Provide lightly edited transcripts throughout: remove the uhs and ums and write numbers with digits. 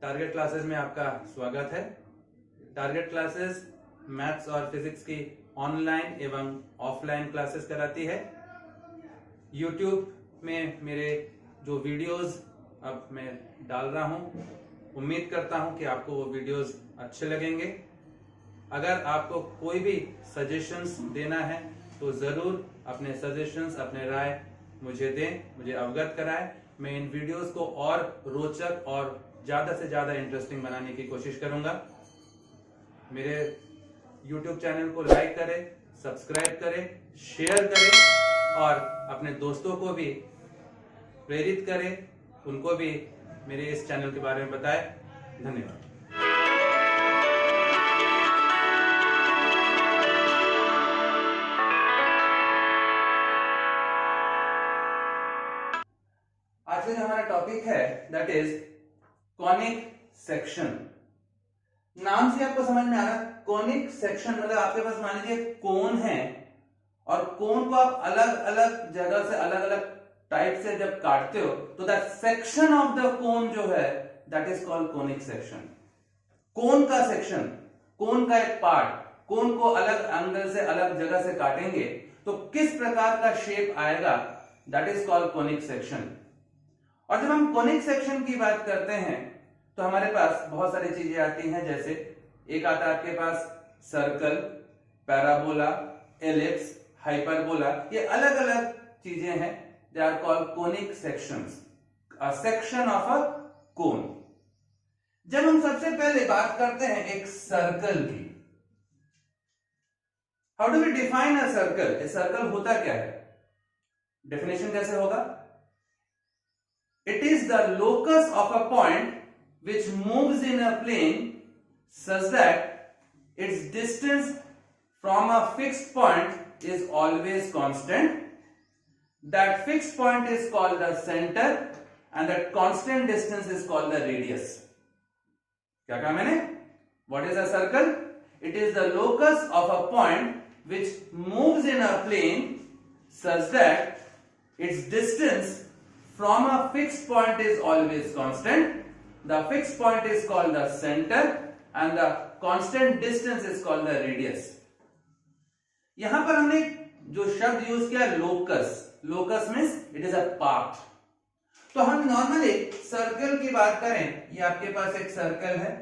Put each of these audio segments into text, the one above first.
Target classes में आपका स्वागत है। टारगेट क्लासेस मैथ्स और फिजिक्स की ऑनलाइन एवं ऑफलाइन क्लासेस कराती है। यूट्यूब में मेरे जो वीडियोस अब मैं डाल रहा हूं, उम्मीद करता हूं कि आपको वो वीडियोस अच्छे लगेंगे। अगर आपको कोई भी सजेशंस देना है तो जरूर अपने सजेशंस, अपने राय मुझे दें, मुझे अवगत कराएं। मैं इन वीडियोस को और रोचक और ज्यादा से ज्यादा इंटरेस्टिंग बनाने की कोशिश करूंगा। मेरे YouTube चैनल को लाइक करें, सब्सक्राइब करें, शेयर करें और अपने दोस्तों को भी प्रेरित करें, उनको भी मेरे इस चैनल के बारे में बताएं। धन्यवाद। आज का जो हमारा टॉपिक है दैट इज कॉनिक सेक्शन। नाम से आपको समझ में आ रहा है, कॉनिक सेक्शन मतलब आपके पास मान लीजिए कोन है और कोन को आप अलग अलग जगह से अलग अलग टाइप से जब काटते हो तो that section of the cone जो है that is called conic section. Cone का सेक्शन, कोन का एक पार्ट, कोन को अलग एंगल से अलग जगह से काटेंगे तो किस प्रकार का शेप आएगा that is called conic section. और जब हम कॉनिक सेक्शन की बात करते हैं तो हमारे पास बहुत सारी चीजें आती हैं, जैसे एक आता है आपके पास सर्कल, पैराबोला, एलिप्स, हाइपरबोला। ये अलग अलग चीजें हैं, they are called conic sections, a section of a cone. जब हम सबसे पहले बात करते हैं एक सर्कल की, how do we define a circle? A circle होता क्या है? डेफिनेशन कैसे होगा? It is the locus of a point which moves in a plane such that its distance from a fixed point is always constant. That fixed point is called the center and that constant distance is called the radius. क्या कहा मैंने? What is a circle? It is the locus of a point which moves in a plane such that its distance from a fixed point is always constant. The fixed point is called the center and the constant distance is called the radius. यहां पर हमने जो शब्द use किया locus, locus means it is a path. तो हम normally circle की बात करें, ये आपके पास एक सर्कल है,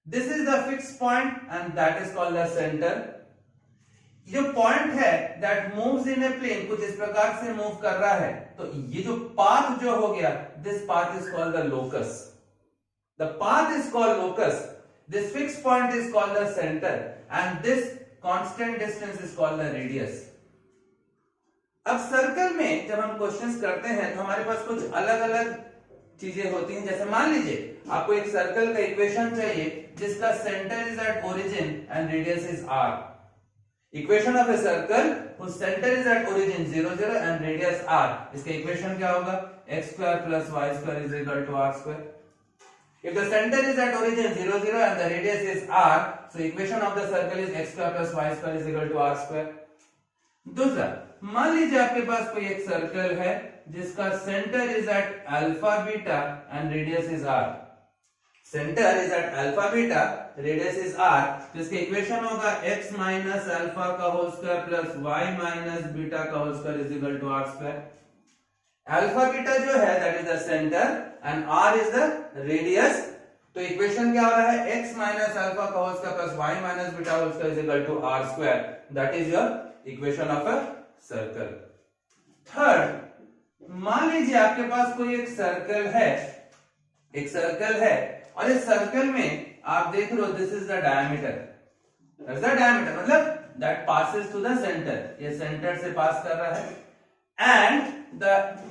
this is the fixed point and that is called the centre. जो पॉइंट है that moves in a plane, कुछ इस प्रकार से मूव कर रहा है, तो ये जो पाथ जो हो गया, this path is called the locus. The path is called locus, this fixed point is called the centre and this constant distance is called the radius. अब सर्कल में जब हम क्वेश्चंस करते हैं तो हमारे पास कुछ अलग अलग चीजें होती हैं। जैसे मान लीजिए आपको एक सर्कल का इक्वेशन चाहिए जिसका centre is at origin and radius is r। Equation of a circle whose center is at origin 0 0 and radius r, इसका इक्वेशन क्या होगा? x square plus y square is equal to r square. If the center is at origin 0 0 and the radius is r, so equation of the circle is x square plus y square is equal to r square. दूसरा, मान लीजिए आपके पास कोई एक circle है जिसका centre is at alpha beta and radius is r। Centre is at alpha beta, radius is r, तो इसका इक्वेशन होगा x माइनस अल्फा का whole square plus y minus beta का whole square is equal to r square. Alpha beta जो है that is the centre and r is the radius, तो equation क्या हो रहा है? x माइनस अल्फा का whole square plus y minus beta whole square is equal to r square. That is your equation of a circle. Third, मान लीजिए आपके पास कोई एक सर्कल है, एक सर्कल है और इस सर्कल में आप देख रहे हो this is the diameter, that's the diameter, मतलब that passes to the centre, ये सेंटर से पास कर रहा है and the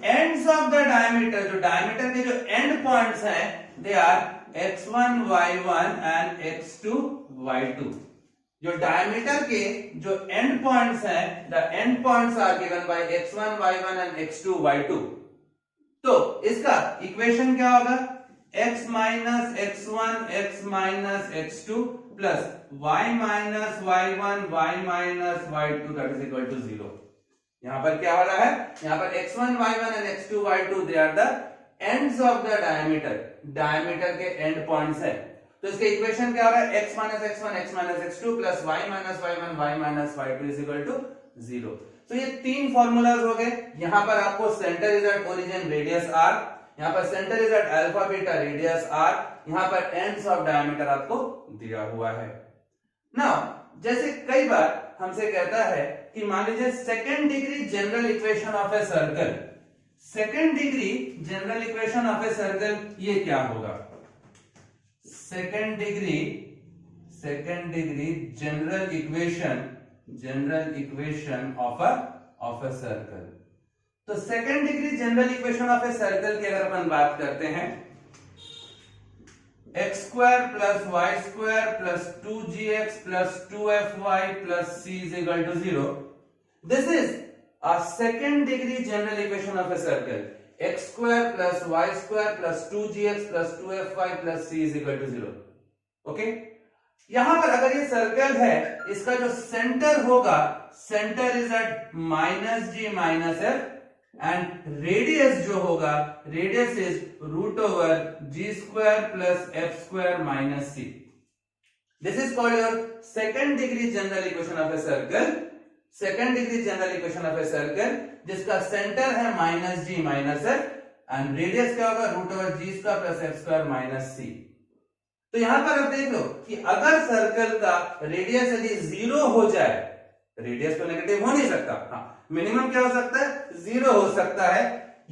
ends of the diameter, जो डायमीटर के जो एंड पॉइंट्स हैं they are x1 y1 and x2 y2। जो डायमीटर के जो एंड पॉइंट्स हैं, the end points are given by x1 y1 and x2 y2। तो इसका इक्वेशन क्या होगा? x minus x1 x minus x2 plus y minus y1 y minus y2 that is equal to 0। यहां पर क्या हो रहा है? यहां पर x1 y1 and x2 y2 they are the ends of the diameter, diameter के एंड पॉइंट्स है। तो इसके इक्वेशन क्या हो रहा है, x minus x1 x minus x2 plus y minus y1 y minus y2 is equal to 0। तो ये तीन फॉर्मूलाज हो गए। यहां पर आपको centre is at origin radius r, यहां पर centre is at alpha beta radius r, यहां पर एंड्स ऑफ डायमीटर आपको दिया हुआ है। नाउ जैसे कई बार हमसे कहता है कि मान लीजिए second degree general equation of a circle, second degree general equation of a circle ये क्या होगा, second degree general equation of a circle. तो second degree general equation of a circle की अगर अपन बात करते हैं, x square plus Y square plus 2gx plus 2fy plus c is equal to 0, this is a second degree general equation of a circle. x square plus Y square plus 2gx plus 2fy plus c is equal to 0। Okay, यहां पर अगर ये circle है, इसका जो centre होगा, centre is at minus ji minus F and radius जो होगा, radius is root over ji square plus F square minus C. This is called your second degree general equation of a circle. Second degree general equation of a circle जिसका centre है minus ji minus F and radius क्या होगा, root over जी square plus F square minus सी। तो यहां पर आप देख लो कि अगर सर्कल का रेडियस यदि 0 हो जाए, रेडियस तो नेगेटिव हो नहीं सकता, हाँ मिनिमम क्या हो सकता है, 0 हो सकता है।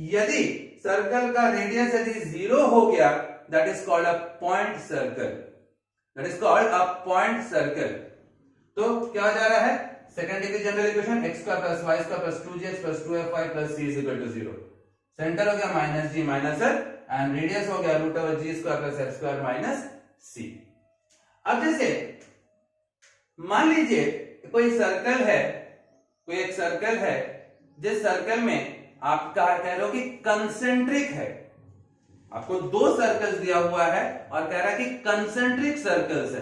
यदि सर्कल का रेडियस यदि 0 हो गया, that is called a point circle, that is called a point circle. तो क्या हो जा रहा है, second degree general equation x square plus y square plus 2gx plus 2fy plus c is equal to 0। Centre हो गया minus ji minus F and radius हो गया रूट ओवर जी square plus F square minus C. अब जैसे मान लीजिए कोई circle है, कोई एक सर्कल है, जिस सर्कल में आप कह रहे हो कि कंसेंट्रिक है, आपको दो सर्कल्स दिया हुआ है और कह रहा है कि कंसेंट्रिक सर्कल्स है।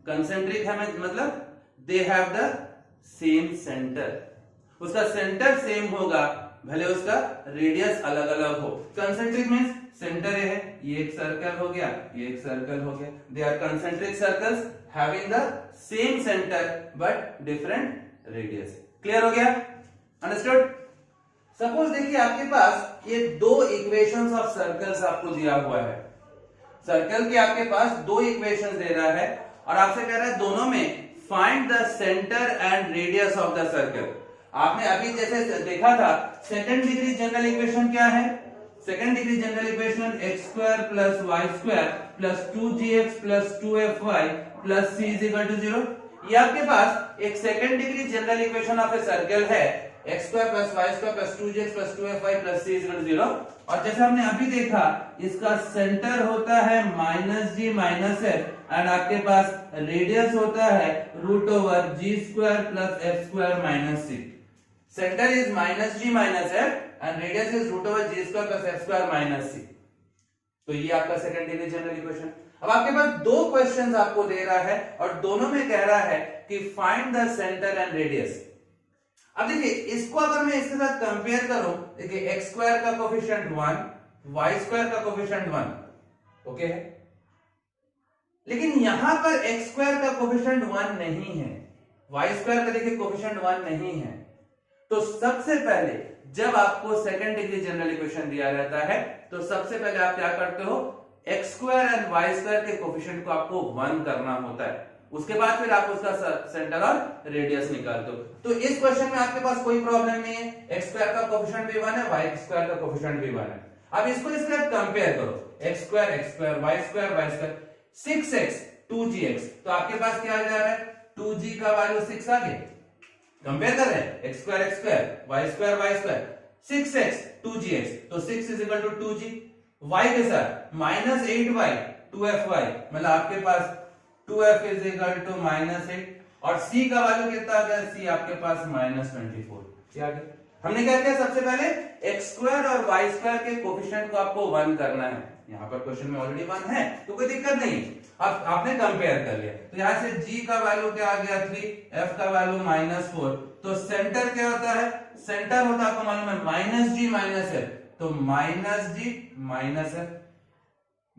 कंसेंट्रिक है मतलब they have the same centre, उसका सेंटर सेम होगा भले उसका रेडियस अलग अलग हो। कंसेंट्रिक मींस सेंटर है, ये एक सर्कल हो गया, ये एक सर्कल हो गया, they are concentric circles having the same centre but different radius. Clear हो गया, अंडरस्टूड। सपोज देखिए आपके पास ये दो इक्वेशंस ऑफ सर्कल्स आपको दिया हुआ है, सर्कल के आपके पास दो इक्वेशंस दे रहा है और आपसे कह रहा है दोनों में find the centre and radius of the circle. आपने अभी जैसे देखा था सेकंड डिग्री जनरल इक्वेशन क्या है, second degree general equation x square plus Y square plus 2gx plus 2fy plus c is equal to 0। ये आपके पास एक second degree general equation of a circle है, x square plus Y square plus 2gx plus 2fy plus c is equal to 0। और जैसे हमने अभी देखा इसका सेंटर होता है minus ji minus F and आपके पास रेडियस होता है root over ji square plus F square minus c. Centre is minus ji minus F and radius is root over ji square plus F square minus सी। तो ये आपका second degree general equation. अब आपके पास दो questions आपको दे रहा है और दोनों में कह रहा है कि find the centre and radius. अब देखिए इसको अगर मैं इसके साथ कंपेयर करूं, देखिए x स्क्वायर का कोफिशिएंट 1, y स्क्वायर का कोफिशिएंट 1, ओके है, लेकिन यहां पर x स्क्वायर का कोफिशिएंट 1 नहीं है, y स्क्वायर का देखिए कोफिशिएंट 1 नहीं है। तो सबसे पहले जब आपको सेकंड डिग्री जनरल इक्वेशन दिया रहता है तो सबसे पहले आप क्या करते हो, x square and y square के कोफिशिएंट को आपको 1 करना होता है, उसके बाद फिर आप उसका सेंटर और रेडियस निकालते हो। तो इस क्वेश्चन में आपके पास कोई प्रॉब्लम नहीं है, x स्क्वायर का कोफिशिएंट भी 1 है, y स्क्वायर का कोफिशिएंट भी 1 है। अब इसको इसके साथ कंपेयर करो, x square y square 6x 2gx, तो आपके पास क्या आ जा रहा है, 2g का वैल्यू 6 आ गया। कंपेयर कर रहे हैं x square y square 6x 2gx, तो 6 is equal to 2g, y के साथ माइनस 8y 2fy, मतलब आपके पास 2f इज इक्वल टू -8 और c का वैल्यू कितना आ गया, c आपके पास -24। क्या आ गया, हमने क्या किया, सबसे पहले x स्क्वायर और y स्क्वायर के कोफिशिएंट को आपको 1 करना है। यहाँ पर क्वेश्चन में ऑलरेडी 1 है तो कोई दिक्कत नहीं, अब आपने कंपेयर कर लिया। तो यहाँ से g का वैल्यू क्या आ गया 3, f का वैल्यू -4, तो सेंटर क्या होता है, सेंटर होता है आपको मालूम है -g - f, तो -g - f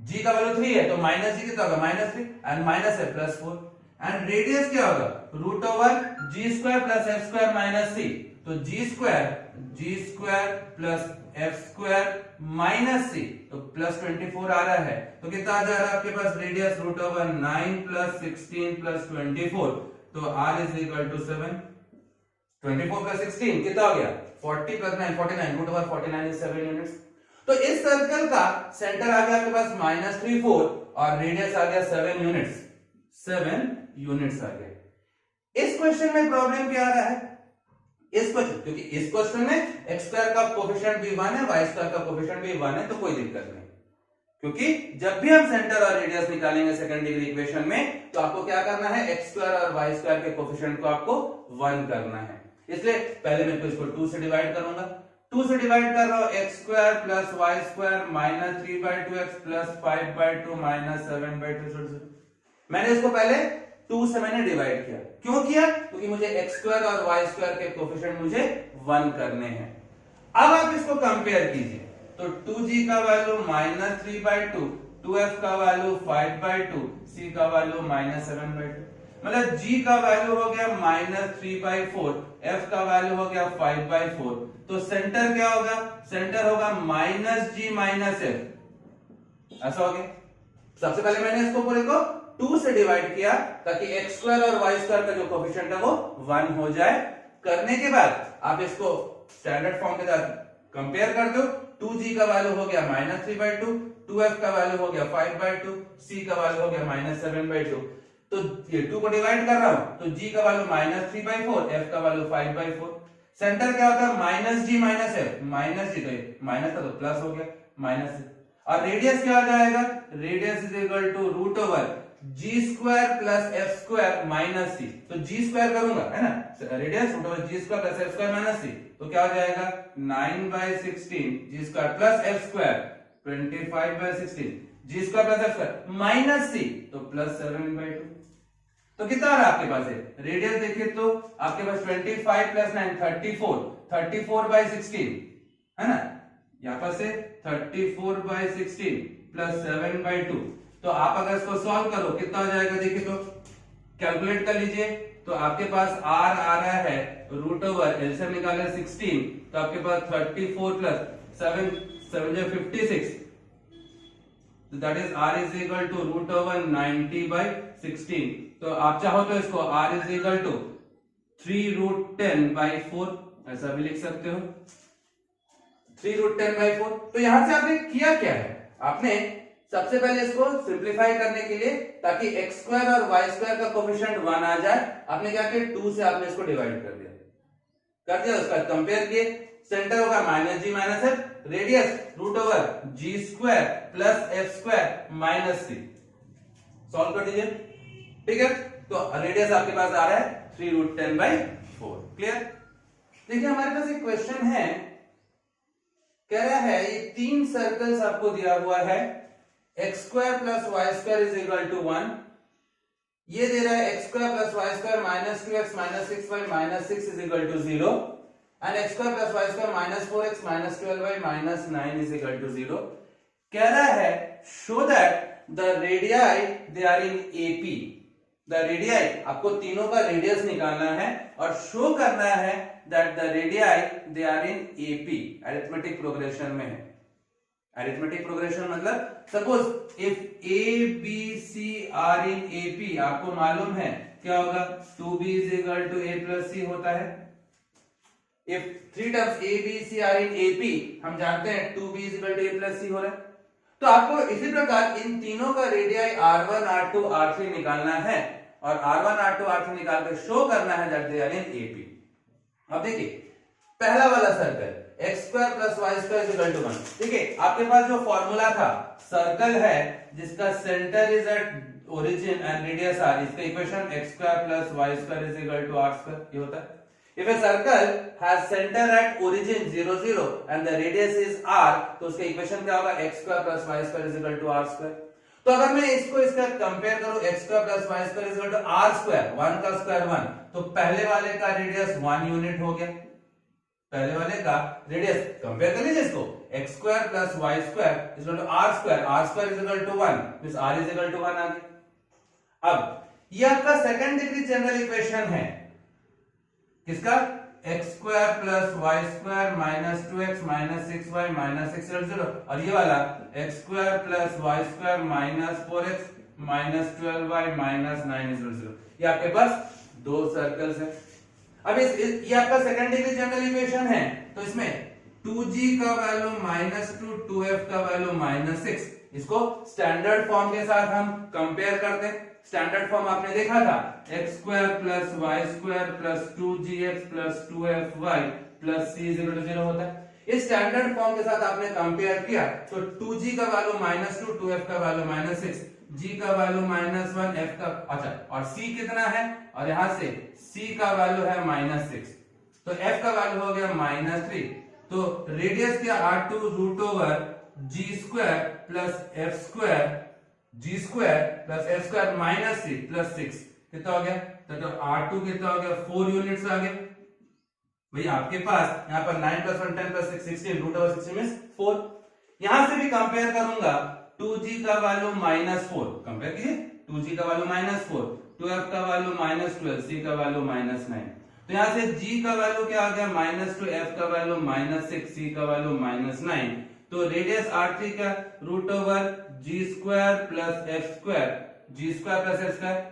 g का वैल्यू 3 है तो माइनस जी कितना होगा -3 एंड माइनस है +4 एंड रेडियस क्या होगा √g² plus f² minus c तो g² plus f² minus c तो +24 आ रहा है तो कितना आ जा रहा है आपके पास रेडियस √9 प्लस 16 प्लस 24 तो r is equal to 7 24 plus 16 कितना हो गया 40 प्लस 9 49 √49 इज 7 यूनिट्स। तो इस सर्कल का सेंटर आ गया आपके पास -3 4 और रेडियस आ गया 7 यूनिट्स आ गया। इस क्वेश्चन में प्रॉब्लम क्या आ रहा है इस क्वेश्चन क्योंकि इस क्वेश्चन में x² का कोएफिशिएंट भी 1 है y² का कोएफिशिएंट भी 1 है तो कोई दिक्कत नहीं क्योंकि जब भी हम सेंटर और रेडियस निकालेंगे सेकंड डिग्री इक्वेशन में तो आपको क्या करना है x² और y² के कोएफिशिएंट को आपको 1 करना है इसलिए पहले मैं इसको 2 से डिवाइड करूंगा 2 से डिवाइड कर रहा हूं x² plus y² minus 3/2x plus 5/2 minus 7/2 मैंने इसको पहले 2 से मैंने डिवाइड किया क्यों किया क्योंकि मुझे x² और y² के कोएफिशिएंट मुझे 1 करने हैं। अब आप इसको कंपेयर कीजिए तो 2g का वैल्यू -3/2 2f का वैल्यू 5/2 c का वैल्यू -7/2 मतलब g का वैल्यू हो गया -3/4 f का वैल्यू हो गया 5/4 तो सेंटर क्या होगा सेंटर होगा -g -f ऐसा हो गया। सबसे पहले मैंने इसको पूरे को 2 से डिवाइड किया ताकि x² और y² का जो कोएफिशिएंट है वो 1 हो जाए। करने के बाद आप इसको स्टैंडर्ड फॉर्म के साथ कंपेयर कर दो 2g का वैल्यू हो गया -3/2 2f का वैल्यू हो गया 5/2 c का वैल्यू हो गया -7/2 तो ये 2 को डिवाइड कर रहा हूं तो g का वैल्यू -3/4 f का वैल्यू 5/4 सेंटर क्या होता है -g -f -g तो माइनस था तो प्लस हो गया माइनस और रेडियस क्या आ जाएगा radius is equal to g² plus f² minus c तो g² करूंगा है ना radius g² plus f² minus c तो क्या हो जाएगा 9/16 g² plus f² 25/16 g² plus f² minus c तो प्लस 7/2 तो कितना आ रहा है आपके पास है रेडियस देखिए तो आपके पास 25 प्लस 9 34/16 है ना यहां पर से 34/16 प्लस 7/2 तो आप अगर इसको सॉल्व करो कितना हो जाएगा देखिए तो कैलकुलेट कर लीजिए तो आपके पास r आ रहा है एलसीएम निकाले 16 तो आपके पास 34 प्लस 7 56 तो that is r is equal to √90/16 तो आप चाहो तो इसको r इज इक्वल टू 3√10/4 ऐसा भी लिख सकते हो 3√10/4 तो यहां से आपने किया क्या है आपने सबसे पहले इसको सिंपलीफाई करने के लिए ताकि x² और y² का कोएफिशिएंट 1 आ जाए आपने क्या किया 2 से आपने इसको डिवाइड कर दिया उसका कंपेयर किए सेंटर होगा -g -f radius √g² plus f² minus c solve कर दीजिए ठीक है तो रेडियस आपके पास आ रहा है 3√10/4 क्लियर। देखिए हमारे पास एक क्वेश्चन है कह रहा है ये 3 सर्कल्स आपको दिया हुआ है x² plus y² is equal to 1 ये दे रहा है x² plus y² minus 2x minus 6y minus 6 is equal to 0 and x² plus y² minus 4x minus 12y minus 9 is equal to 0 कह रहा है show that the radii they are in AP the radii आपको तीनों का radius निकालना है और show करना है that the radii they are in AP arithmetic progression में है अरिथमेटिक प्रोग्रेशन मतलब suppose if a b c are in AP आपको मालूम है क्या होगा 2b is equal to a plus c होता है if 3 terms a b c are in AP हम जानते हैं 2b is equal to a plus c हो रहा है तो आपको इसी प्रकार इन तीनों का रेडियाई r1 r2 r3 निकालना है और r1 r2 r3 निकाल कर शो करना है that they are in AP। अब देखिए पहला वाला circle x² plus y² is equal to 1 ठीक है आपके पास जो फॉर्मूला था सर्कल है जिसका centre is at origin and radius r इसका equation x² plus y² is equal to r² ये होता है। If a circle has centre at origin 0 0 and the radius is r तो उसका इक्वेशन क्या होगा x² plus y² is equal to r²। तो अगर मैं इसका कंपेयर करूं x² plus y² is equal to r², 1 का स्क्वायर 1, तो पहले वाले का रेडियस 1 यूनिट हो गया। पहले वाले का रेडियस कंपेयर कर लीजिए इसको x square plus Y square is equal to r square, r square is equal to 1, means r is equal to 1 आ गया। अब ये आपका सेकंड डिग्री जनरल इक्वेशन है किसका, x square plus Y square minus 2x minus 6y minus 6 0, और ये वाला x square plus Y square minus 4x minus 12y minus 9 0। ये आपके पास दो सर्कल्स है। अब ये आपका सेकंड डिग्री जनरल इक्वेशन है, तो इसमें 2g का वैल्यू -2, 2f का वैल्यू -6, इसको स्टैंडर्ड फॉर्म के साथ हम कंपेयर करते हैं। स्टैंडर्ड फॉर्म आपने देखा था, x square plus Y square plus 2gx plus 2fy plus c 0 होता है। इस स्टैंडर्ड फॉर्म के साथ आपने कंपेयर किया तो 2g का वैल्यू -2, 2f का वैल्यू -6, g का वैल्यू -1, f का अच्छा, और c कितना है, और यहां से c का वैल्यू है -6, तो f का वैल्यू हो गया -3, तो रेडियस क्या r2 root over g square plus f square g square plus f square minus 3 plus 6 कितना हो गया, तो r2 कितना हो गया 4 यूनिट्स आ गए। भैया आपके पास यहाँ पर 9 plus 1 10 plus 6 16, root over 16 means 4। यहां से भी कंपेयर करूंगा, 2g का वैल्यू -4, कंपेयर कीजिए, 2g का वैल्यू -4, 2f का वैल्यू -12, c का वैल्यू -9, तो यहां से g का वैल्यू क्या आ गया -2, f का वैल्यू -6, c का वैल्यू -9, तो रेडियस r3 का root over g square plus f square, g square plus f square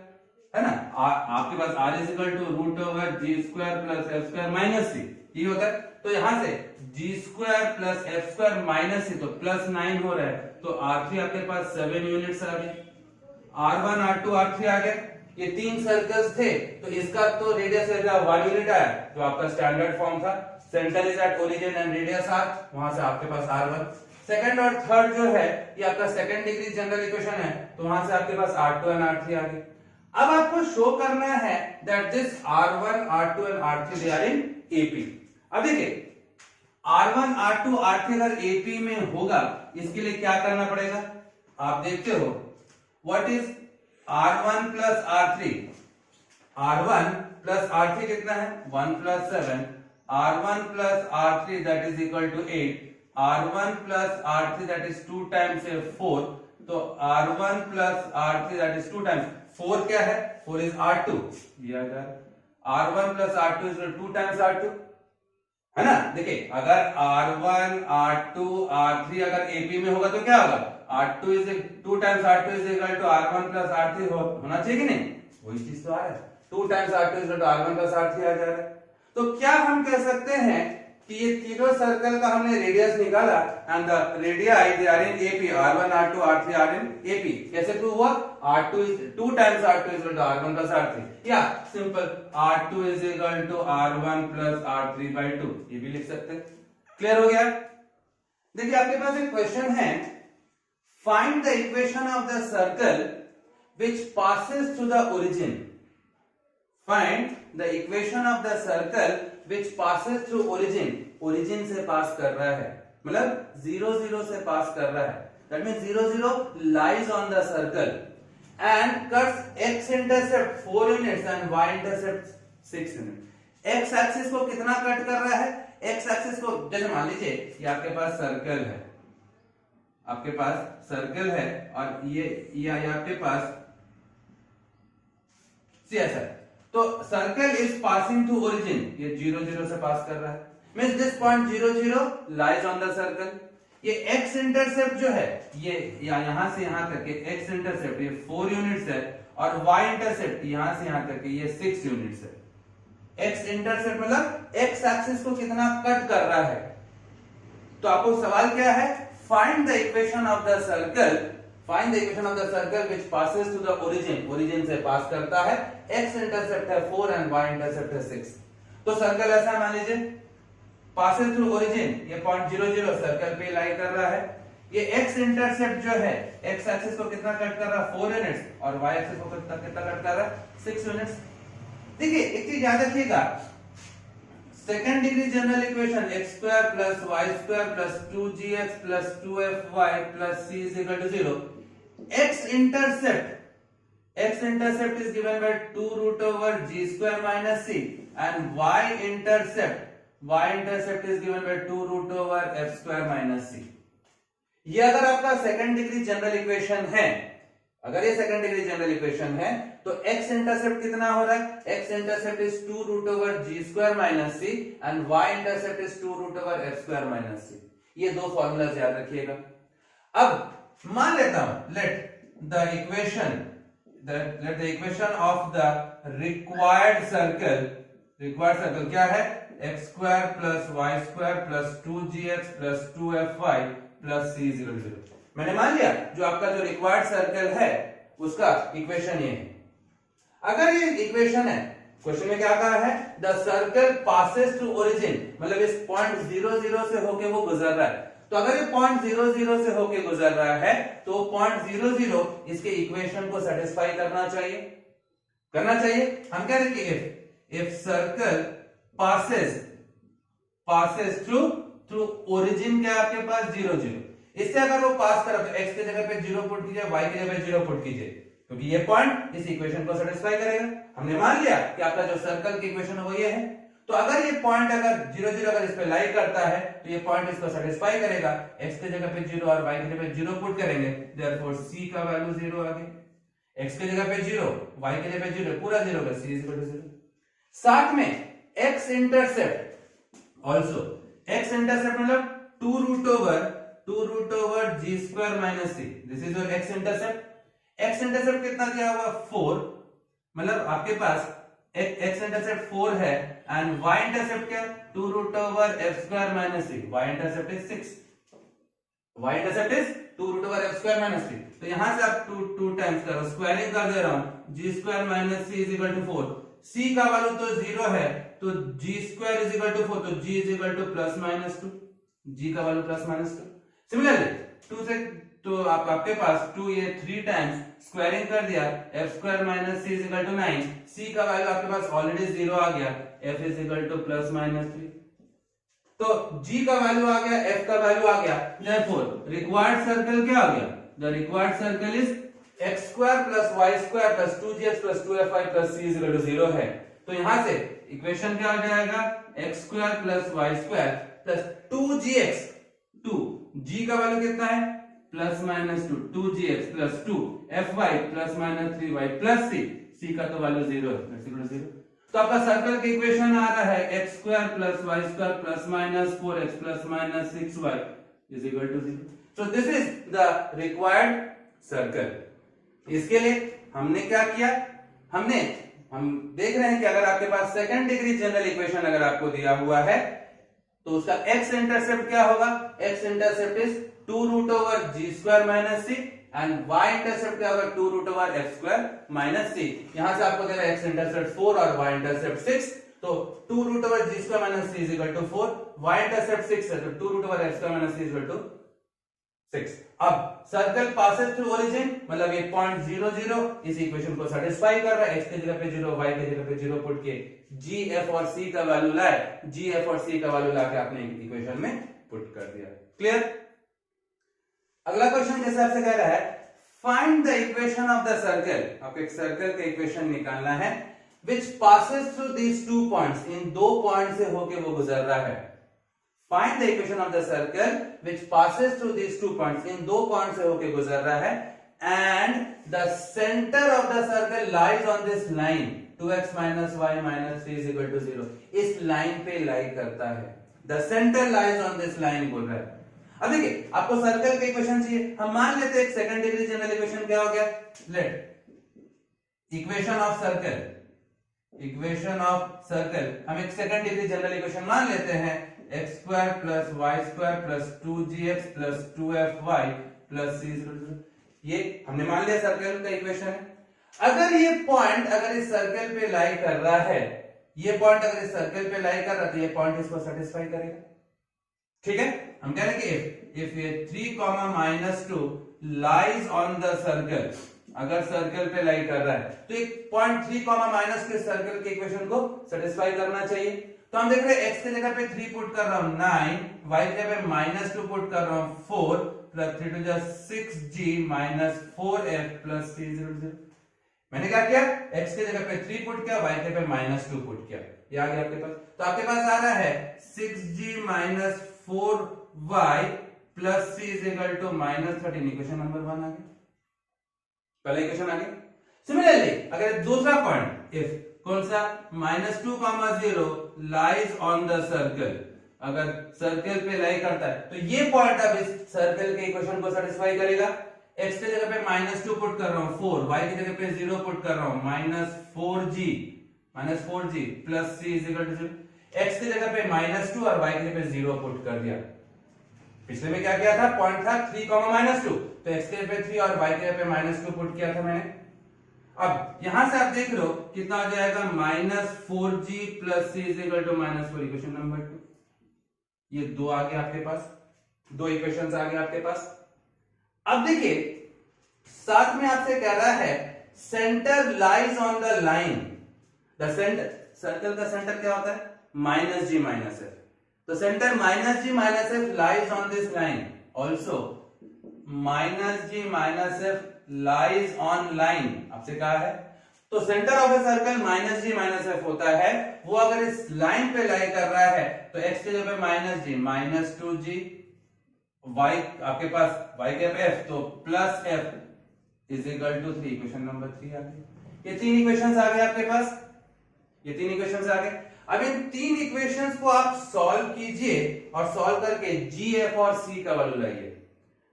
है ना, आपके पास r is equal to root over g square plus f square minus c, ये होता है। तो यहां से g square plus f square minus c, तो +9 हो रहा है, तो r3 आपके पास 7 यूनिट्स आ गए, r1 r2 r3 आ गए। ये तीन सर्कल्स थे, तो इसका तो रेडियस 1 यूनिट आया, जो आपका स्टैंडर्ड फॉर्म था, centre is at origin and radius r, वहां से आपके पास r1। सेकंड और थर्ड जो है ये आपका सेकंड डिग्री जनरल इक्वेशन है, तो वहां से आपके पास r2 एंड r3 आ गए। अब आपको शो करना है that this r1 r2 and r3 they are in AP। अब देखिए r1 r2 r3 अगर AP में होगा, इसके लिए क्या करना पड़ेगा, आप देखते हो what is r1 plus r3, r1 plus r3 कितना है 1 plus 7, r1 plus r3 that is equal to 8, r1 plus r3 that is 2 times 4, तो r1 plus r3 that is 2 times 4 क्या है, 4 इज r2, ये आ गया r1 plus r2 is 2 times r2, है ना। देखिए अगर r1 r2 r3 अगर AP में होगा तो क्या होगा, r2 is 2 times r2 is equal to r1 plus r3 होना चाहिए कि नहीं, वही चीज तो आ रहा है, 2 times r2 is equal to r1 plus r3 आ जा रहा है। तो क्या हम कह सकते हैं कि ये तीनों सर्कल का हमने रेडियस निकाला and the radii they are in AP, r1 r2 r3 are in AP। कैसे प्रूव हुआ, r2 is 2 times r2 is equal to r1 plus r3, या simple r2 is equal to r1 plus r3 by 2, ये भी लिख सकते हैं। Clear हो गया। देखिए आपके पास एक क्वेश्चन है, find the equation of the circle which passes through the origin. Find the equation of the circle which passes through origin, origin से पास कर रहा है, मतलब 0 0 से पास कर रहा है, that means 0 0 lies on the circle and cuts x intercept 4 units and y intercept 6 unit. x axis को कितना कट कर रहा है, x एक्सिस को जैसे मान लीजिए ये आपके पास सर्कल है, आपके पास सर्कल है और ये आपके पास CS है, तो circle is passing to origin, ये 0 0 से पास कर रहा है, means this point 0 0 lies on the circle. ये x इंटरसेप्ट जो है ये यहां से यहां तक के x इंटरसेप्ट ये 4 यूनिट्स है, और y इंटरसेप्ट यहां से यहां तक के ये 6 यूनिट्स है। x इंटरसेप्ट मतलब x एक्सिस को कितना कट कर रहा है, तो आपको सवाल क्या है, find the equation of the circle, find the equation of the circle which passes to the origin, origin से पास करता है, x इंटरसेप्ट है 4 एंड y इंटरसेप्ट है 6। तो सर्कल ऐसा मान लीजिए पासेस थ्रू ओरिजिन, ये पॉइंट 0 0 सर्कल पे लाई कर रहा है, ये x इंटरसेप्ट जो है x एक्सिस को कितना कट कर रहा है 4 यूनिट्स, और y एक्सिस को कितना कट कर रहा है 6 यूनिट्स। देखिए एक चीज याद रखिएगा, second degree general equation x square plus y square plus 2gx plus 2fy plus c is equal to 0, x intercept is given by 2 root over g square minus c and y intercept y intercept is given by 2 root over f square minus c. ये अगर आपका second degree general equation है, अगर ये second degree general equation है तो x intercept कितना हो रहा है, x intercept is 2 root over ji square minus c and y intercept is 2 root over f square minus c. ये दो फॉर्मूलाज याद रखिएगा। अब मान लेता हूं let the equation of the required circle क्या है, x square plus Y square plus 2gx plus 2fy plus c is equal to 0। मैंने मान लिया जो आपका जो रिक्वायर्ड सर्कल है उसका इक्वेशन ये है। अगर ये इक्वेशन है, क्वेश्चन में क्या कहा है, the circle passes through origin, मतलब इस पॉइंट 0 से होके वो गुजर रहा है। तो अगर ये पॉइंट 0 से होके गुजर रहा है तो पॉइंट 0 इसके इक्वेशन को सेटिस्फाई करना चाहिए। हम कह रहे कि if circle passes through origin क्या आपके पास 0 इससे अगर वो पास करा तो x की जगह पे 0 पुट कीजिए, y की जगह पे 0 पुट कीजिए, क्योंकि ये पॉइंट इस इक्वेशन को सेटिस्फाई करेगा। हमने मान लिया कि आपका जो सर्कल की इक्वेशन है वो ये है। तो अगर ये पॉइंट अगर 0 अगर इस पे लाई करता है तो ये पॉइंट इसको सेटिस्फाई करेगा। x की जगह पे 0 और y की जगह पे 0 पुट करेंगे, देयरफॉर c का वैल्यू 0 आ गया। x की जगह पे 0, y की जगह पे 0, पूरा 0 का c इज इक्वल टू 0। साथ में x intercept also, x intercept मतलब 2 root over ji square minus C, this is your x intercept. x intercept कितना दिया हुआ 4, मतलब आपके पास x इंटरसेप्ट 4 है एंड y इंटरसेप्ट क्या 2 root over f square minus c, y intercept is 6, y intercept is 2 root over f square minus सी। तो यहां से आप 2 टाइम्स करो, स्क्वायरिंग कर दे रहा हूं, g square minus c is equal to 4। c का वैल्यू तो 0 है तो g square is equal to 4, तो g is equal to plus minus 2, g का वैल्यू प्लस माइनस 2। सिमिलरली 2 से तो आपके पास 2 ये 3 टाइम्स स्क्वायरिंग कर दिया, f square minus c is equal to 9, c का वैल्यू आपके पास ऑलरेडी 0 आ गया, f is equal to plus minus 3। तो g का वैल्यू आ गया, f का वैल्यू आ गया, देयरफॉर रिक्वायर्ड सर्कल क्या आ गया, the required circle is x square plus y square plus 2gx plus 2fy plus c is equal to 0 है। तो यहां से इक्वेशन क्या आ जाएगा, x square plus y square plus 2gx, 2 g का वैल्यू कितना है plus minus 2, 2gx plus 2fy plus minus 3y plus c का तो वैल्यू 0 है। तो आपका सर्कल की इक्वेशन आ रहा है x square plus y square plus minus 4x plus minus 6y is equal to 0। So this is the required circle. इसके लिए हमने क्या किया, हम देख रहे हैं कि अगर आपके पास सेकंड डिग्री जनरल इक्वेशन अगर आपको दिया हुआ है तो उसका x इंटरसेप्ट क्या होगा, x intercept is 2 root over ji square minus c and y intercept क्या होगा 2 root over f square minus c. यहां से आपको दे रहा है x इंटरसेप्ट 4 और y इंटरसेप्ट 6, तो 2 root over ji square minus c is equal to 4, y intercept 6 है तो 2 root over f square minus c is equal to 6। अब सर्कल पासेस थ्रू ओरिजिन, मतलब ये पॉइंट 0 इस इक्वेशन को सेटिस्फाई कर रहा है, x की जगह पे 0, y की जगह पे 0 पुट के g, f और c का वैल्यू लाए, g, f और c का वैल्यू लाके आपने इक्वेशन में पुट कर दिया। क्लियर। अगला क्वेश्चन जैसे आपसे कह रहा है find the equation of the circle, आपको एक सर्कल का इक्वेशन निकालना है which passes through these 2 points, इन 2 पॉइंट से होके वो गुजर रहा है। Find the equation of the circle which passes through these 2 points, इन 2 पॉइंट से होके गुजर रहा है and the centre of the circle lies on this line 2x minus y minus 3 is equal to 0, इस लाइन पे लाई करता है, the centre lies on this line बोल रहा है। अब देखिए आपको सर्कल का इक्वेशन चाहिए, हम मान लेते हैं एक सेकंड डिग्री जनरल इक्वेशन क्या हो गया, लेट इक्वेशन ऑफ सर्कल हम एक सेकंड डिग्री जनरल इक्वेशन मान लेते हैं, x square plus y square plus 2gx plus 2fy plus c, ये हमने मान लिया सर्कल का इक्वेशन है। अगर ये पॉइंट अगर इस सर्कल पे लाई कर रहा है, ये पॉइंट अगर इस सर्कल पे लाई कर रहा है तो ये पॉइंट इसको सेटिस्फाई करेगा। ठीक है, हम कह रहे हैं कि इफ ये 3, -2 लाइज ऑन द सर्कल, अगर सर्कल पे लाई कर रहा है तो एक पॉइंट 3, के सर्कल के इक्वेशन को सेटिस्फाई करना चाहिए। तो हम देख रहे हैं x की जगह पे 3 पुट कर रहा हूं 9, y की जगह पे -2 पुट कर रहा हूं 4 plus 3 to 6g minus 4f plus c 0 0। मैंने क्या किया, x की जगह पे 3 पुट किया, y के पे -2 पुट किया। ये आ गया आपके पास। तो आपके पास आ रहा है 6g minus 4y plus c is equal to minus 13। Equation number 1 आ गया, पहला इक्वेशन आ गया। सिमिलरली अगर दूसरा पॉइंट इफ कौन सा -2,0 लाइज ऑन द सर्कल, अगर सर्कल पे लाई करता है तो ये पॉइंट अब इस सर्कल के इक्वेशन को सेटिस्फाई करेगा। x की जगह पे -2 पुट कर रहा हूं 4, y की जगह पे 0 पुट कर रहा हूं -4g plus c is equal to 0। x की जगह पे -2 और y की जगह पे 0 पुट कर दिया। पिछले में क्या किया था, पॉइंट था 3, -2, तो x की जगह पे 3 और y की जगह पे -2 पुट किया था मैंने। अब यहां से आप देख रहे हो कितना आ जाएगा, -4g plus c is equal to -4। Equation number 2, ये 2 आ गया आपके पास, 2 इक्वेशंस आ गए आपके पास। अब देखिए साथ में आपसे कह रहा है centre lies on the line, the centre, circle का सेंटर क्या होता है, -g - f। तो centre -g - f lies on this line, also -g - f lies on line, आपसे कहा है। तो centre of a circle -g - f होता है, वो अगर इस लाइन पे लाई कर रहा है तो x की जगह पे -g -2g, y आपके पास y के पे f तो plus f is equal to 3। Equation number 3 आ गई। ये 3 इक्वेशंस आ गए आपके पास, ये 3 इक्वेशंस आ गए। अब इन 3 इक्वेशंस को आप सॉल्व कीजिए और सॉल्व करके g f और c का वैल्यू लाइए,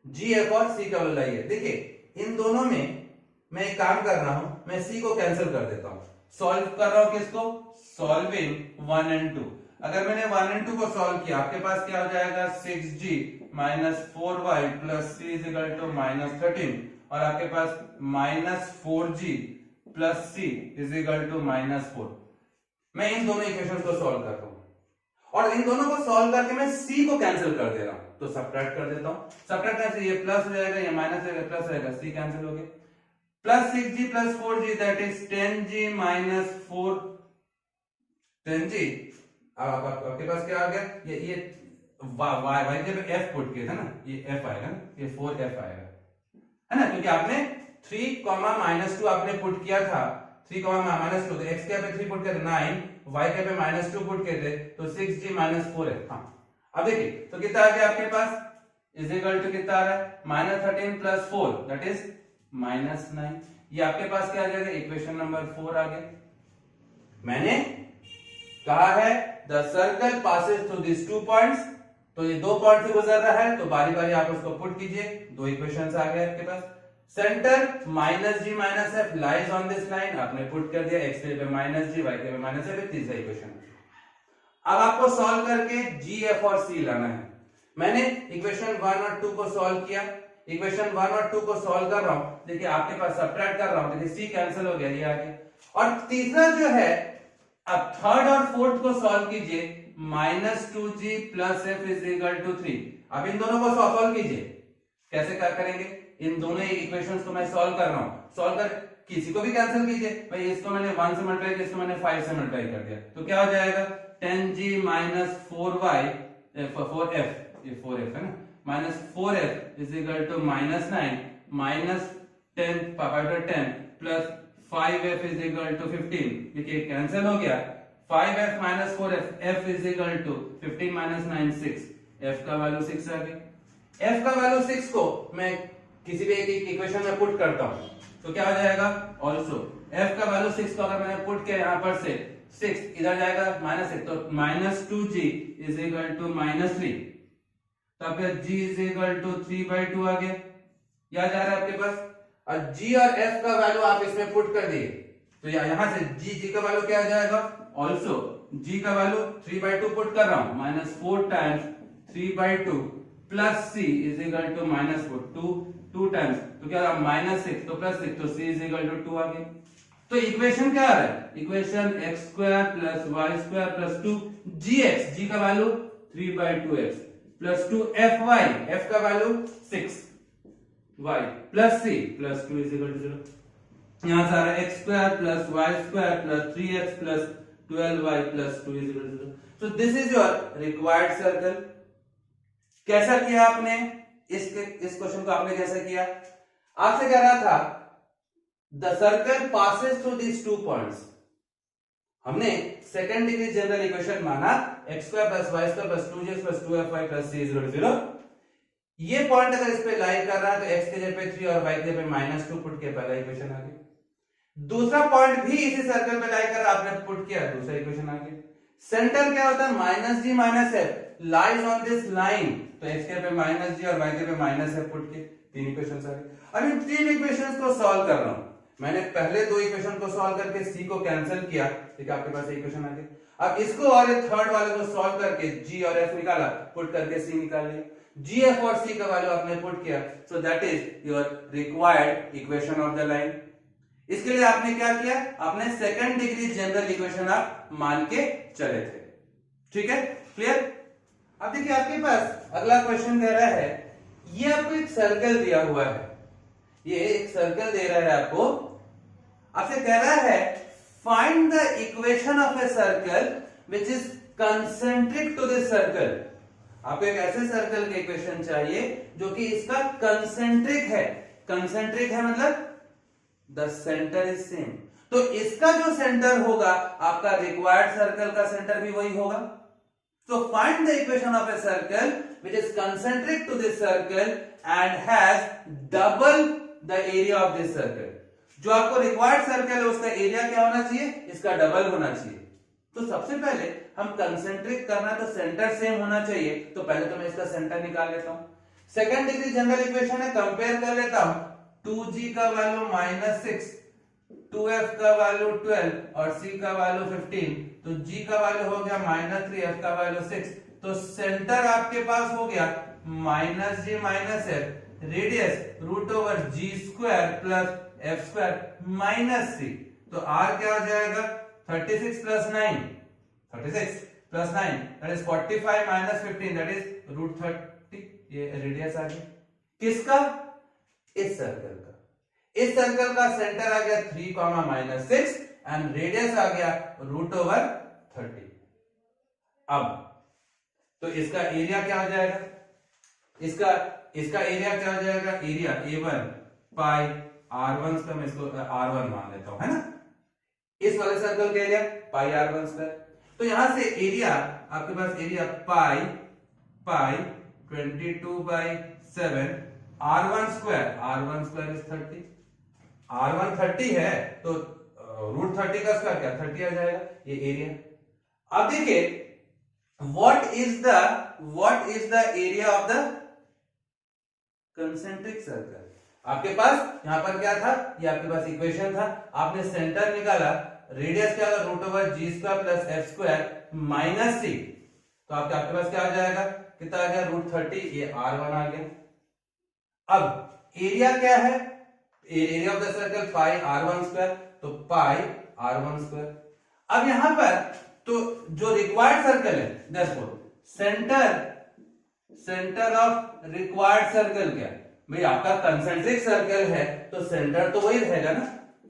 g f और c का वैल्यू लाइए। देखिए इन दोनों में मैं एक काम कर रहा हूं, मैं c को कैंसिल कर देता हूं, सॉल्व कर रहा हूं किसको, सॉल्विंग 1 और 2। अगर मैंने 1 और 2 को सॉल्व किया, आपके पास क्या हो जाएगा, 6g minus 4y plus c is equal to -13, और आपके पास -4g plus c is equal to -4। मैं इन दोनों इक्वेशंस को सॉल्व कर रहा हूं और इन दोनों को सॉल्व करके मैं c को कैंसिल कर दे रहा हूं, तो सब्ट्रैक्ट कर देता हूं। सब्ट्रैक्ट करने से ये प्लस हो जाएगा, ये माइनस हो जाएगा, प्लस हो जाएगा, c कैंसिल हो गया। Plus 6g plus 4g that is 10g minus 4 10g। अब आपके पास क्या आ गया, ये y के पे f पुट किया था ना, ये f आएगा ना, ये 4f आएगा, है ना, क्योंकि आपने 3, -2 आपने पुट किया था, 3, -2, तो x के पे 3 पुट किया 9, y के पे -2 पुट किए थे तो 6g - 4f। हाँ अब देखिए तो कितना आ गया आपके पास, इज इक्वल टू कितना आ रहा है, -13 प्लस 4 दैट इज -9। ये आपके पास क्या आ जाएगा, इक्वेशन नंबर 4 आ गया। मैंने कहा है the circle passes through this 2 points, तो ये 2 पॉइंट से गुजर रहा है, तो बारी बारी आप उसको पुट कीजिए। 2 इक्वेशंस आ गए आपके पास। Centre -g - f lies on this line, आपने पुट कर दिया, x के पे -g, y के पे -f, तीसरा इक्वेशन। अब आपको सॉल्व करके g, f और c लाना है। मैंने इक्वेशन 1 और 2 को सॉल्व किया, इक्वेशन 1 और 2 को सॉल्व कर रहा हूं, देखिए आपके पास सब्ट्रैक्ट कर रहा हूं, देखिए c कैंसिल हो गया, ये आ गया। और तीसरा जो है, अब थर्ड और फोर्थ को सॉल्व कीजिए, -2g plus f is equal to 3। अब इन दोनों को सॉल्व कीजिए, कैसे क्या करेंगे, इन दोनों इक्वेशंस को मैं सॉल्व कर रहा हूं, सॉल्व कर किसी को भी कैंसिल कीजिए, भाई इसको मैंने 1 से मल्टीप्लाई किया, इसको मैंने 5 से मल्टीप्लाई कर दिया, तो क्या हो जाएगा, 10g माइनस 4y 4f, ये 4f है ना, -4f is equal to -9 minus 10 plus 5f is equal to 15। देखिए कैंसिल हो गया, 5f minus 4f, f is equal to 15 minus 9 6, f का वैल्यू 6 आ गया। f का वैल्यू 6 को मैं किसी भी एक इक्वेशन में पुट करता हूं, तो क्या हो जाएगा, ऑल्सो f का वैल्यू 6 को अगर मैंने पुट किया यहां पर से 6 इधर जाएगा -6, तो -2g इज इक्वल टू -3, तो आपका g इज इक्वल टू 3/2 आ गया। याद आ रहा है आपके पास, और g और f का वैल्यू आप इसमें पुट कर दिए, तो यहां से g का वैल्यू क्या आ जाएगा, ऑल्सो g का वैल्यू 3/2 पुट कर रहा हूं, -4 times 3/2 plus c is equal to -4, 2 times, तो क्या -6 तो +6, तो c इज इक्वल टू 2 आ गया। तो इक्वेशन क्या आ रहा है, equation x² + y² + 2gx, g का value 3/2x plus 2fy, f का value 6y plus c plus 2 is equal to 0। यहां से आ रहा है x² + y² + 3x + 12y + 2 is equal to 0। So this is your required circle. कैसा किया आपने इस क्वेश्चन को, आपने कैसा किया, आपसे कह रहा था the circle passes through this 2 points, हमने सेकंड डिग्री जनरल इक्वेशन माना x square plus Y square plus 2z plus 2fy plus c is 0। ये पॉइंट अगर इस पे लाई कर रहा है तो x के जगह पे 3 और y के जगह पे -2 पुट किया, पहला इक्वेशन आ गया। दूसरा पॉइंट भी इसी सर्कल पे लाई कर रहा, आपने पुट किया, दूसरा इक्वेशन आ गया। सेंटर क्या होता है -g -f lies on this line, तो x के पे -g और y के पे -f पुट किए, तीन इक्वेशंस आ गए। अब इन तीन इक्वेशंस को सॉल्व कर रहा हूं। मैंने पहले दो इक्वेशन को सॉल्व करके c को कैंसिल किया, ठीक है, आपके पास इक्वेशन आ गया। अब इसको और ये थर्ड वाले को सॉल्व करके g और f निकाला, पुट करके c निकाल लिया। g f और c का वैल्यू आपने पुट किया, so that is your required equation of the line. इसके लिए आपने क्या किया, आपने सेकंड डिग्री जनरल इक्वेशन आप मान के चले थे, ठीक है, क्लियर। अब देखिए आपके पास अगला क्वेश्चन कह रहा है, ये आपको एक सर्कल दिया हुआ है, ये एक सर्कल दे रहा है आपको, आपसे कह रहा है find the equation of a circle which is concentric to this circle. आपको एक ऐसे सर्कल के इक्वेशन चाहिए जो कि इसका कंसेंट्रिक है। कंसेंट्रिक है मतलब द सेंटर इज सेम, तो इसका जो सेंटर होगा आपका रिक्वायर्ड सर्कल का सेंटर भी वही होगा। So find the equation of a circle which is concentric to this circle and has double the area of this circle। जो आपको रिक्वायर्ड सर्कल है उसका एरिया क्या होना चाहिए, इसका डबल होना चाहिए। तो सबसे पहले हम कंसेंट्रिक करना तो सेंटर सेम होना चाहिए, तो पहले तो मैं इसका सेंटर निकाल लेता हूं। सेकंड डिग्री जनरल इक्वेशन है, कंपेयर कर लेता हूं, 2g का वैल्यू -6, 2f का वैल्यू 12 और c का वैल्यू 15, तो g का वैल्यू हो गया -3, f का वैल्यू 6, तो सेंटर आपके पास हो गया -g -f, radius √g² plus f² -c, तो r क्या हो जाएगा 36 plus 9, 36 plus 9 that is 45 minus 15 that is √30। ये रेडियस आ गया किसका, इस सर्कल का। इस सर्कल का सेंटर आ गया 3, -6 एंड रेडियस आ गया √30। अब तो इसका एरिया क्या हो जाएगा, इसका एरिया क्या हो जाएगा, एरिया A1 पाई r1 का, मैं इसको r1 मान लेता हूं, है ना। इस वाले सर्कल का एरिया पाई r1²। तो यहां से एरिया आपके पास area pi 22/7 r1² is 30, r1 30 है तो √30 का स्क्वायर क्या 30 आ जाएगा, ये एरिया। अब देखिए what is the area of the concentric circle. आपके पास यहां पर क्या था, ये आपके पास इक्वेशन था, आपने सेंटर निकाला, रेडियस क्या होगा √g² प्लस f² -c, तो आपके पास क्या आ जाएगा, कितना आ गया √30, ये r1 आ गया। अब एरिया क्या है, area of the circle pi r1², तो पाई r1²। अब यहां पर तो जो रिक्वायर्ड सर्कल है, therefore centre of required circle क्या, भाई आपका कंसेंट्रिक सर्कल है तो सेंटर तो वही रहेगा ना,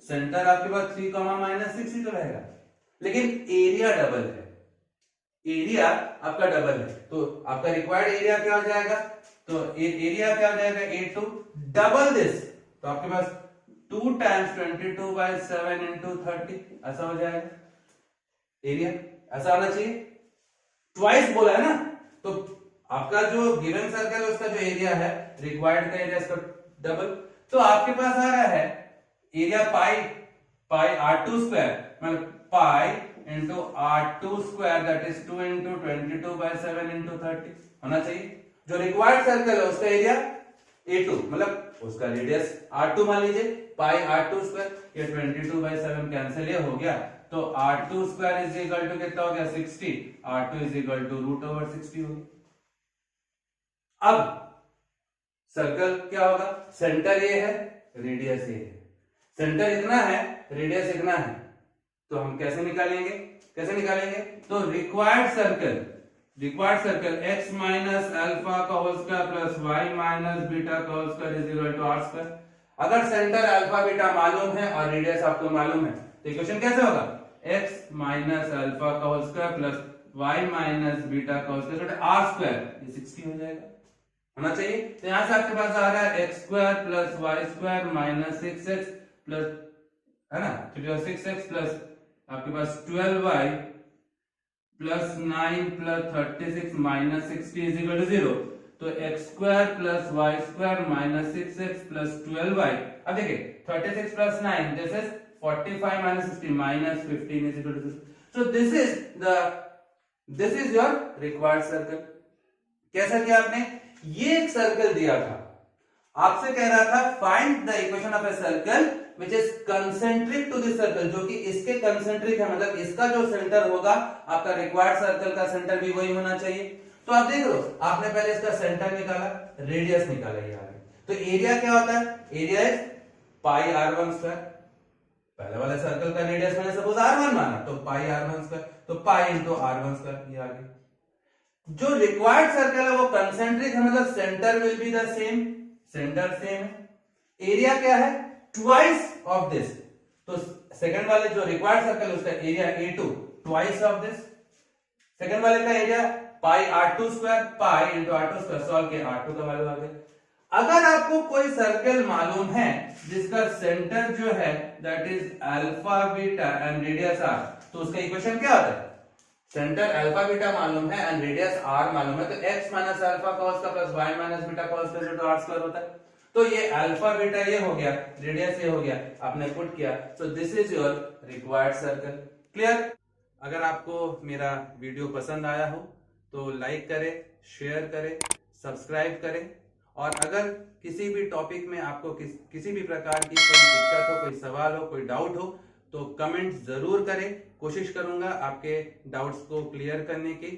सेंटर आपके पास 3, -6 ही तो रहेगा, लेकिन एरिया डबल है, एरिया आपका डबल है, तो आपका रिक्वायर्ड एरिया क्या हो जाएगा, तो एरिया क्या हो जाएगा A2 डबल दिस, तो आपके पास 2 × 22/7 × 30 ऐसा हो जाएगा, एरिया ऐसा होना चाहिए, ट्वाइस बोला है ना, तो आपका जो गिवन सर्कल है उसका जो एरिया है रिक्वायर्ड का एरिया इसका डबल, तो आपके पास आ रहा है एरिया पाई r2², मतलब pi into r2² that is 2 × 22/7 × 30 होना चाहिए। जो रिक्वायर्ड सर्कल है उसका एरिया A2 मतलब उसका रेडियस r2 मान लीजिए, पाई r2², ये 22/7 कैंसिल ये हो गया, तो r2² इज इक्वल टू कितना हो गया 60, r2 इज इक्वल टू √60 हो गया। अब सर्कल क्या होगा, सेंटर ये है, रेडियस ये है, सेंटर इतना है, रेडियस इतना है, तो हम कैसे निकालेंगे, तो required circle x minus alpha का whole square plus y minus beta का whole square is equal to r²। अगर सेंटर अल्फा बीटा मालूम है और रेडियस आपको मालूम है तो इक्वेशन कैसे होगा, x माइनस अल्फा का whole square plus y minus beta का होल स्क्वायर r², ये 60 हो जाएगा, होना चाहिए। तो यहां से आपके पास आ रहा है x² plus y² -6x plus, है ना, 6x प्लस आपके पास 12y plus 9 plus 36 minus 60 is equal to 0। तो x square plus y square minus 6x plus 12y। अब देखिए 36 plus 9 this is 45 minus 60 minus 15 is equal to 0। So this is your required circle. कैसा किया आपने, ये एक सर्कल दिया था, आपसे कह रहा था find the equation of a circle which is concentric to this circle, जो कि इसके कंसेंट्रिक है, मतलब इसका जो सेंटर होगा आपका रिक्वायर्ड सर्कल का सेंटर भी वही होना चाहिए। तो आप देख लो, आपने पहले इसका सेंटर निकाला, रेडियस निकाला ये आगे। तो एरिया क्या होता है, area is pi r1 square. पहले वाले सर्कल का रेडियस मैंने सपोज r1 माना, तो पाई r1 स्क्वायर, तो पाई इंटू r1 स्क्वायर ये आगे। जो रिक्वायर्ड सर्कल है वो कंसेंट्रिक है, मतलब centre will be the same, centre same है। एरिया क्या है, ट्वाइस ऑफ दिस। तो सेकंड वाले जो रिक्वायर्ड सर्कल उसका area A2 twice of this. Second वाले का area pi r2 square, pi into r2 square. Solve किया, r2 का वैल्यू आ गया। अगर आपको कोई सर्कल मालूम है जिसका सेंटर जो है that is alpha beta and radius r, तो उसका इक्वेशन क्या होता है, सेंटर अल्फा बीटा मालूम है एंड रेडियस r मालूम है, तो x माइनस अल्फा कॉस का plus y minus beta cos का जो r स्क्वायर होता है। तो ये अल्फा बीटा ये हो गया, रेडियस ये हो गया, आपने पुट किया। सो this is your required circle. Clear. अगर आपको मेरा वीडियो पसंद आया हो तो लाइक करें, शेयर करें, सब्सक्राइब करें। और अगर किसी भी टॉपिक में आपको किसी भी प्रकार की कोई दिक्कत हो, कोई सवाल हो, कोई डाउट हो, तो कमेंट जरूर करें। कोशिश करूंगा आपके डाउट्स को क्लियर करने की।